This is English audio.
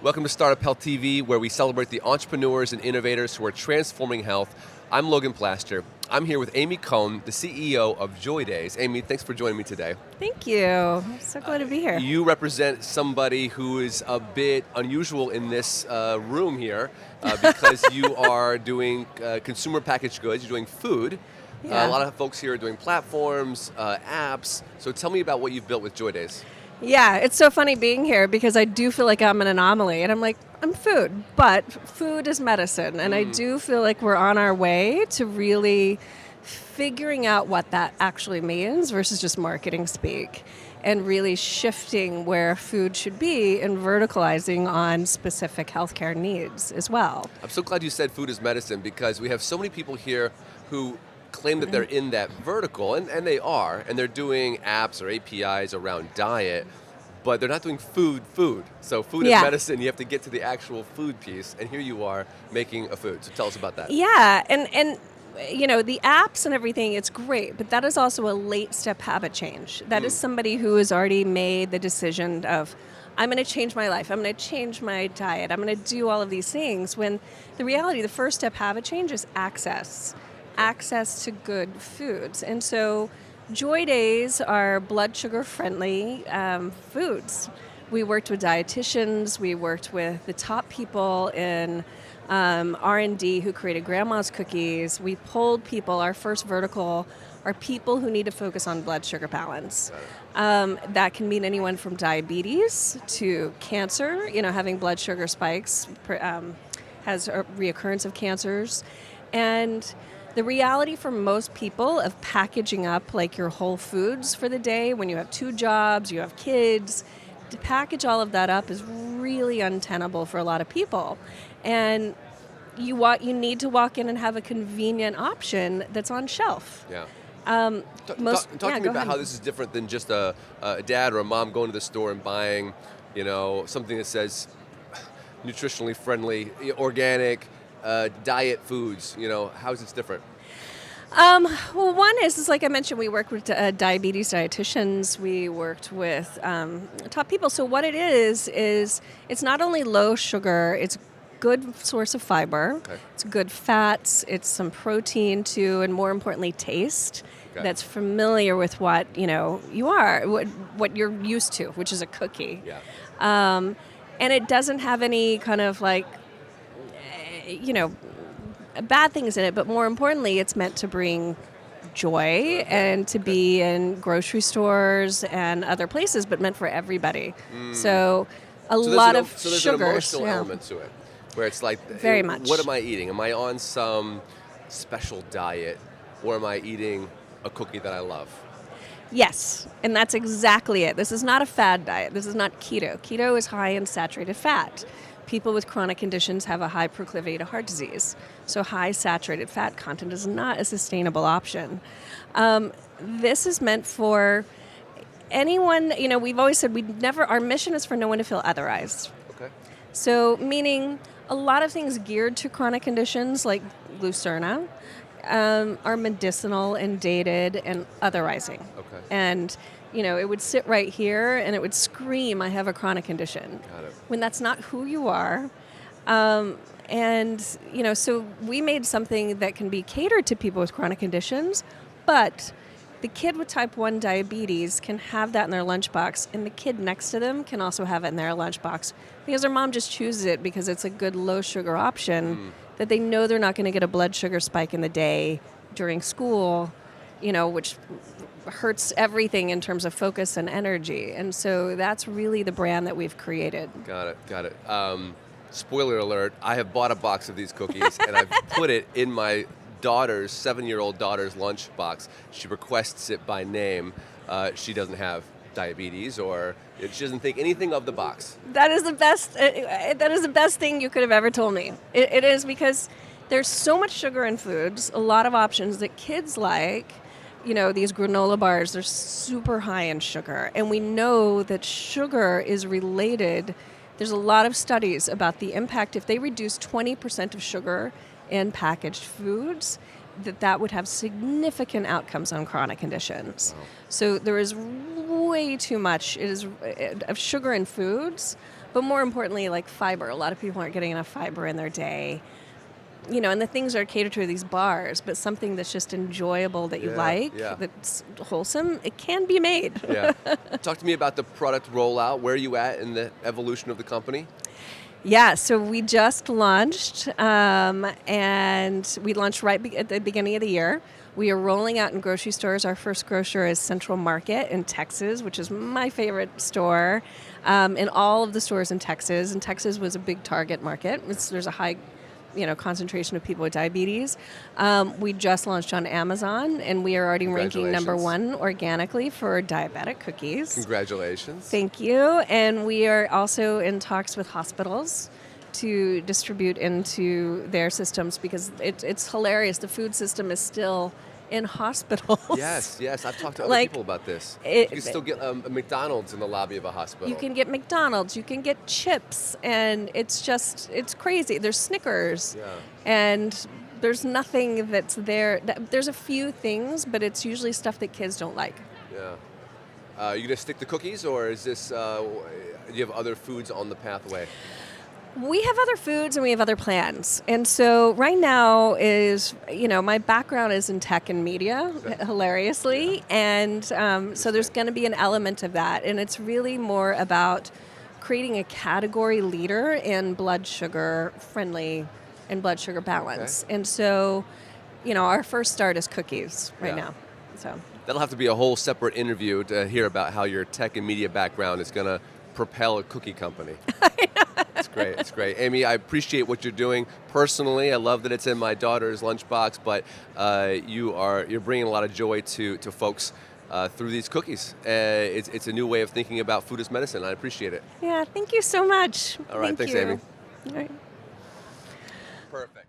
Welcome to Startup Health TV, where we celebrate the entrepreneurs and innovators who are transforming health. I'm Logan Plaster. I'm here with Amy Cohn, the CEO of Joydays. Amy, thanks for joining me today. Thank you. I'm so glad to be here. You represent somebody who is a bit unusual in this room here because you are doing consumer packaged goods, you're doing food. Yeah. A lot of folks here are doing platforms, apps. So tell me about what you've built with Joydays. Yeah, it's so funny being here because I do feel like I'm an anomaly. And I'm like, I'm food, but food is medicine. And I do feel like we're on our way to really figuring out what that actually means versus just marketing speak. And really shifting where food should be and verticalizing on specific healthcare needs as well. I'm so glad you said food is medicine because we have so many people here who claim that they're in that vertical, and they are, and they're doing apps or APIs around diet, but they're not doing food. So food is medicine, you have to get to the actual food piece, and here you are making a food. So tell us about that. Yeah, and you know, the apps and everything, it's great, but that is also a late step habit change. That is somebody who has already made the decision of, I'm going to change my life, I'm going to change my diet, I'm going to do all of these things, when the reality, the first step habit change is access to good foods. And so Joydays are blood sugar friendly foods. We worked with dietitians, we worked with the top people in R&D who created grandma's cookies. We pulled people, our first vertical are people who need to focus on blood sugar balance. That can mean anyone from diabetes to cancer, having blood sugar spikes has a reoccurrence of cancers. And the reality for most people of packaging up like your whole foods for the day when you have 2 jobs, you have kids, to package all of that up is really untenable for a lot of people. And you need to walk in and have a convenient option that's on shelf. Yeah. Talk to me about how this is different than just a dad or a mom going to the store and buying, something that says nutritionally friendly, organic, diet foods. How is this different? Well, one is like I mentioned, we work with diabetes dietitians. We worked with top people. So what it is it's not only low sugar, it's good source of fiber. Okay. It's good fats. It's some protein too, and more importantly, taste. Okay. That's familiar with what you are, what you're used to, which is a cookie. Yeah. And it doesn't have any kind of like bad things in it, but more importantly, it's meant to bring joy and to be in grocery stores and other places, but meant for everybody. So lot of sugars. So there's an emotional element to it, where it's like, very much. What am I eating? Am I on some special diet, or am I eating a cookie that I love? Yes, and that's exactly it. This is not a fad diet. This is not keto. Keto is high in saturated fat. People with chronic conditions have a high proclivity to heart disease. So high saturated fat content is not a sustainable option. This is meant for anyone, we've always said our mission is for no one to feel otherized. Okay. So meaning a lot of things geared to chronic conditions like Lucerna are medicinal and dated and otherizing. Okay. And it would sit right here and it would scream, I have a chronic condition. Got it. When that's not who you are. So we made something that can be catered to people with chronic conditions, but the kid with type 1 diabetes can have that in their lunchbox, and the kid next to them can also have it in their lunchbox because their mom just chooses it because it's a good low sugar option that they know they're not going to get a blood sugar spike in the day during school, which hurts everything in terms of focus and energy. And so that's really the brand that we've created. Got it. Spoiler alert, I have bought a box of these cookies and I've put it in my 7-year-old daughter's lunchbox. She requests it by name. She doesn't have diabetes, or she doesn't think anything of the box. That is the best. That is the best thing you could have ever told me. It is, because there's so much sugar in foods, a lot of options that kids like. These granola bars, they're super high in sugar. And we know that sugar is related. There's a lot of studies about the impact if they reduce 20% of sugar in packaged foods, that would have significant outcomes on chronic conditions. Wow. So there is way too much of sugar in foods. but more importantly, like fiber. A lot of people aren't getting enough fiber in their day. And the things are catered to these bars, but something that's just enjoyable that you like, that's wholesome, it can be made. Yeah. Talk to me about the product rollout. Where are you at in the evolution of the company? Yeah, so we just launched, and we launched right at the beginning of the year. We are rolling out in grocery stores. Our first grocer is Central Market in Texas, which is my favorite store, in all of the stores in Texas. And Texas was a big target market. There's a high concentration of people with diabetes. We just launched on Amazon, and we are already ranking number 1 organically for diabetic cookies. Congratulations. Thank you. And we are also in talks with hospitals to distribute into their systems, because it's hilarious. The food system is still in hospitals. Yes. I've talked to other people about this. You can still get a McDonald's in the lobby of a hospital. You can get McDonald's, you can get chips, and it's crazy. There's Snickers, and there's nothing that's there. There's a few things, but it's usually stuff that kids don't like. Yeah. You going to stick to cookies, or is this, do you have other foods on the pathway? We have other foods and we have other plans. And so right now is, my background is in tech and media, hilariously. And so there's going to be an element of that. And it's really more about creating a category leader in blood sugar friendly and blood sugar balance. Okay. And so, our first start is cookies right now. So that'll have to be a whole separate interview to hear about how your tech and media background is going to propel a cookie company. It's great. Amy, I appreciate what you're doing personally. I love that it's in my daughter's lunchbox, but you're bringing a lot of joy to folks through these cookies. It's a new way of thinking about food as medicine. I appreciate it. Yeah, thank you so much. All right, thanks, you. Amy. All right. Perfect.